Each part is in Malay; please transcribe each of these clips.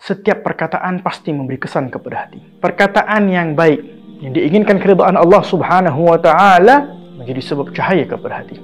Setiap perkataan pasti memberi kesan kepada hati. Perkataan yang baik, yang diinginkan keridhaan Allah Subhanahu wa Ta'ala, menjadi sebab cahaya kepada hati.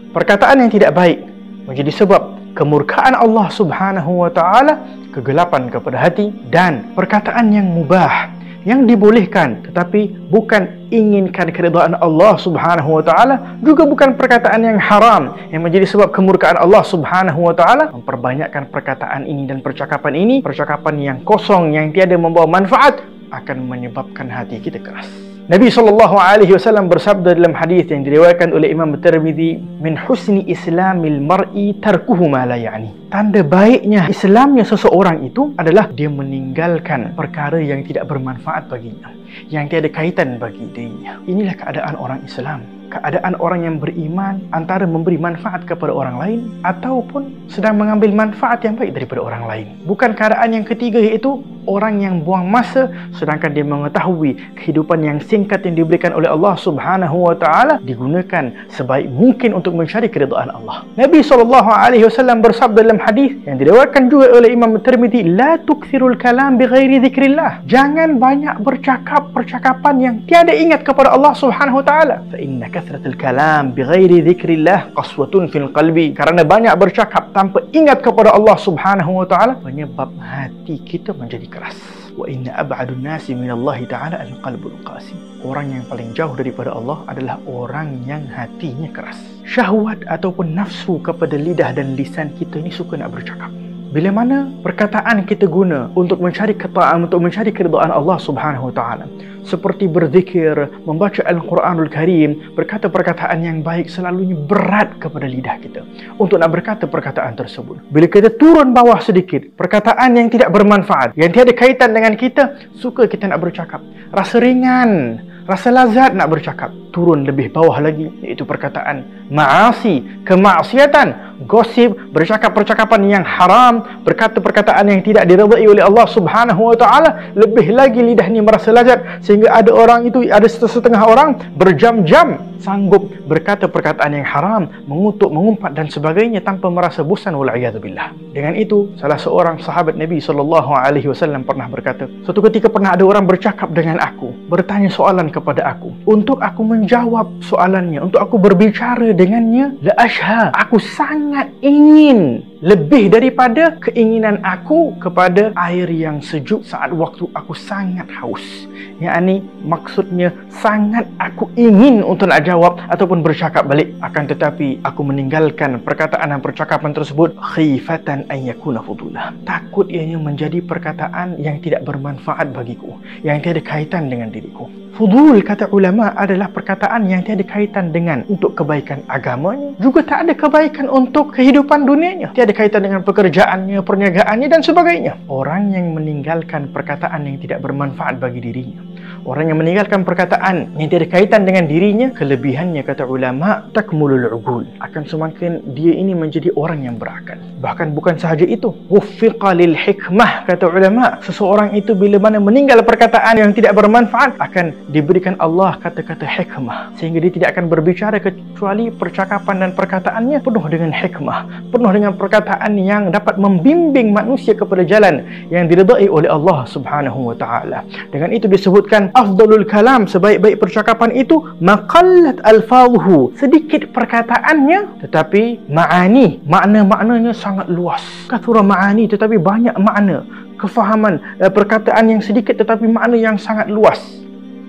Perkataan yang tidak baik menjadi sebab kemurkaan Allah Subhanahu wa Ta'ala, kegelapan kepada hati. Dan perkataan yang mubah, yang dibolehkan tetapi bukan inginkan keridhaan Allah Subhanahu wa Ta'ala, juga bukan perkataan yang haram yang menjadi sebab kemurkaan Allah Subhanahu wa Ta'ala. Memperbanyakkan perkataan ini dan percakapan ini, percakapan yang kosong, yang tiada membawa manfaat, akan menyebabkan hati kita keras. Nabi SAW bersabda dalam hadis yang diriwayatkan oleh Imam Tirmizi, min husni islamil mar'i tarkuhu ma la ya'ni. Tanda baiknya Islamnya seseorang itu adalah dia meninggalkan perkara yang tidak bermanfaat baginya, yang tiada kaitan bagi dirinya. Inilah keadaan orang Islam. Keadaan orang yang beriman antara memberi manfaat kepada orang lain ataupun sedang mengambil manfaat yang baik daripada orang lain. Bukan keadaan yang ketiga, iaitu orang yang buang masa sedangkan dia mengetahui kehidupan yang singkat yang diberikan oleh Allah Subhanahu wa Ta'ala digunakan sebaik mungkin untuk mencari keridhaan Allah. Nabi SAW bersabda dalam hadis yang diriwayatkan juga oleh Imam Tirmizi, la tukthirul kalam bighairi dzikrillah. Jangan banyak bercakap percakapan yang tiada ingat kepada Allah Subhanahu wa Ta'ala. Fa inna kathratul kalam bighairi dzikrillah qaswatun fil qalbi. Karena banyak bercakap tanpa ingat kepada Allah Subhanahu wa Ta'ala menyebab hati kita menjadi keras. Wa inna ab'adun nasi minallahi ta'ala al-qalbul qasi. Orang yang paling jauh daripada Allah adalah orang yang hatinya keras. Syahwat ataupun nafsu kepada lidah dan lisan kita ini suka nak bercakap. Bila mana perkataan kita guna untuk mencari ketaatan, untuk mencari keridhaan Allah Subhanahu wa Ta'ala, seperti berzikir, membaca Al-Quranul Karim, berkata perkataan yang baik, selalunya berat kepada lidah kita untuk nak berkata perkataan tersebut. Bila kita turun bawah sedikit, perkataan yang tidak bermanfaat, yang tiada kaitan dengan kita, suka kita nak bercakap. Rasa ringan, rasa lazat nak bercakap. Turun lebih bawah lagi, iaitu perkataan ma'asi, kemaksiatan, gosip, bercakap percakapan yang haram, berkata perkataan yang tidak diridai oleh Allah Subhanahu wa Ta'ala. Lebih lagi lidah ni merasa lazat sehingga ada orang itu, ada setengah orang berjam-jam sanggup berkata perkataan yang haram, mengutuk, mengumpat dan sebagainya tanpa merasa bosan, wal'iyadzubillah. Dengan itu, salah seorang sahabat Nabi SAW pernah berkata, suatu ketika pernah ada orang bercakap dengan aku, bertanya soalan kepada aku. Untuk aku menjawab soalannya, untuk aku berbicara dengannya, la ashha, aku sangat ingin, lebih daripada keinginan aku kepada air yang sejuk saat waktu aku sangat haus. Yakni maksudnya sangat aku ingin untuk nak jawab ataupun bercakap balik, akan tetapi aku meninggalkan perkataan dan percakapan tersebut khifatan an yakuna fudulah. Takut ianya menjadi perkataan yang tidak bermanfaat bagiku, yang tiada kaitan dengan diriku. Fudul, kata ulama, adalah perkataan yang tiada kaitan dengan untuk kebaikan agamanya, juga tak ada kebaikan untuk kehidupan dunianya, tiada kaitan dengan pekerjaannya, perniagaannya dan sebagainya. Orang yang meninggalkan perkataan yang tidak bermanfaat bagi dirinya, orang yang meninggalkan perkataan yang tiada kaitan dengan dirinya, kelebihannya, kata ulama, takmulul ugul, akan semakin dia ini menjadi orang yang berakal. Bahkan bukan sahaja itu, wuffiqa lil hikmah, kata ulama, seseorang itu bila mana meninggal perkataan yang tidak bermanfaat, akan diberikan Allah kata-kata hikmah, sehingga dia tidak akan berbicara kecuali percakapan dan perkataannya penuh dengan hikmah, penuh dengan perkataan yang dapat membimbing manusia kepada jalan yang diridai oleh Allah Subhanahu wa Ta'ala. Dengan itu disebutkan afdalul kalam, sebaik-baik percakapan itu maqallat alfadhuhu, sedikit perkataannya tetapi ma'ani, makna-maknanya sangat luas. Kathura ma'ani, tetapi banyak makna, kefahaman, perkataan yang sedikit tetapi makna yang sangat luas.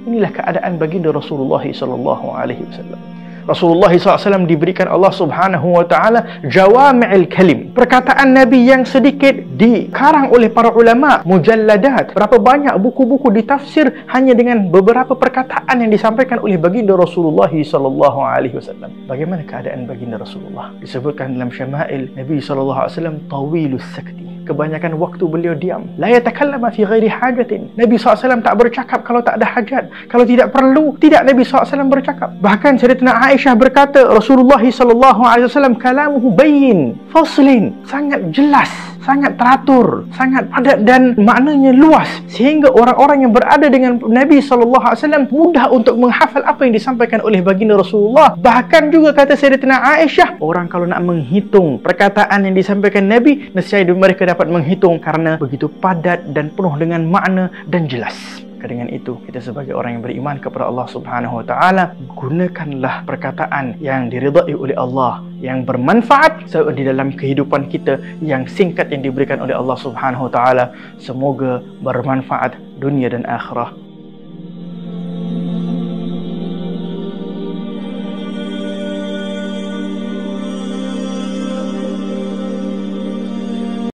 Inilah keadaan baginda Rasulullah SAW. Rasulullah SAW diberikan Allah Subhanahu wa Ta'ala jawami'il kalim. Perkataan Nabi yang sedikit dikarang oleh para ulama, mujalladat. Berapa banyak buku-buku ditafsir hanya dengan beberapa perkataan yang disampaikan oleh baginda Rasulullah SAW. Bagaimana keadaan baginda Rasulullah? Disebutkan dalam Syama'il, Nabi SAW tawilus sakti. Kebanyakan waktu beliau diam. La yatakallama fi ghairi hajatin. Nabi SAW tak bercakap kalau tak ada hajat. Kalau tidak perlu, tidak Nabi SAW bercakap. Bahkan Sayyidatina Aisyah berkata, Rasulullah SAW kalamuhu bayyin, faslin, sangat jelas, sangat teratur, sangat padat dan maknanya luas, sehingga orang-orang yang berada dengan Nabi SAW mudah untuk menghafal apa yang disampaikan oleh baginda Rasulullah. Bahkan juga kata Sayyidatina Aisyah, orang kalau nak menghitung perkataan yang disampaikan Nabi, nescaya mereka dapat menghitung karena begitu padat dan penuh dengan makna dan jelas. Dengan itu, kita sebagai orang yang beriman kepada Allah Subhanahu wa taala, gunakanlah perkataan yang diridai oleh Allah, yang bermanfaat di dalam kehidupan kita yang singkat yang diberikan oleh Allah Subhanahu wa taala. Semoga bermanfaat dunia dan akhirah.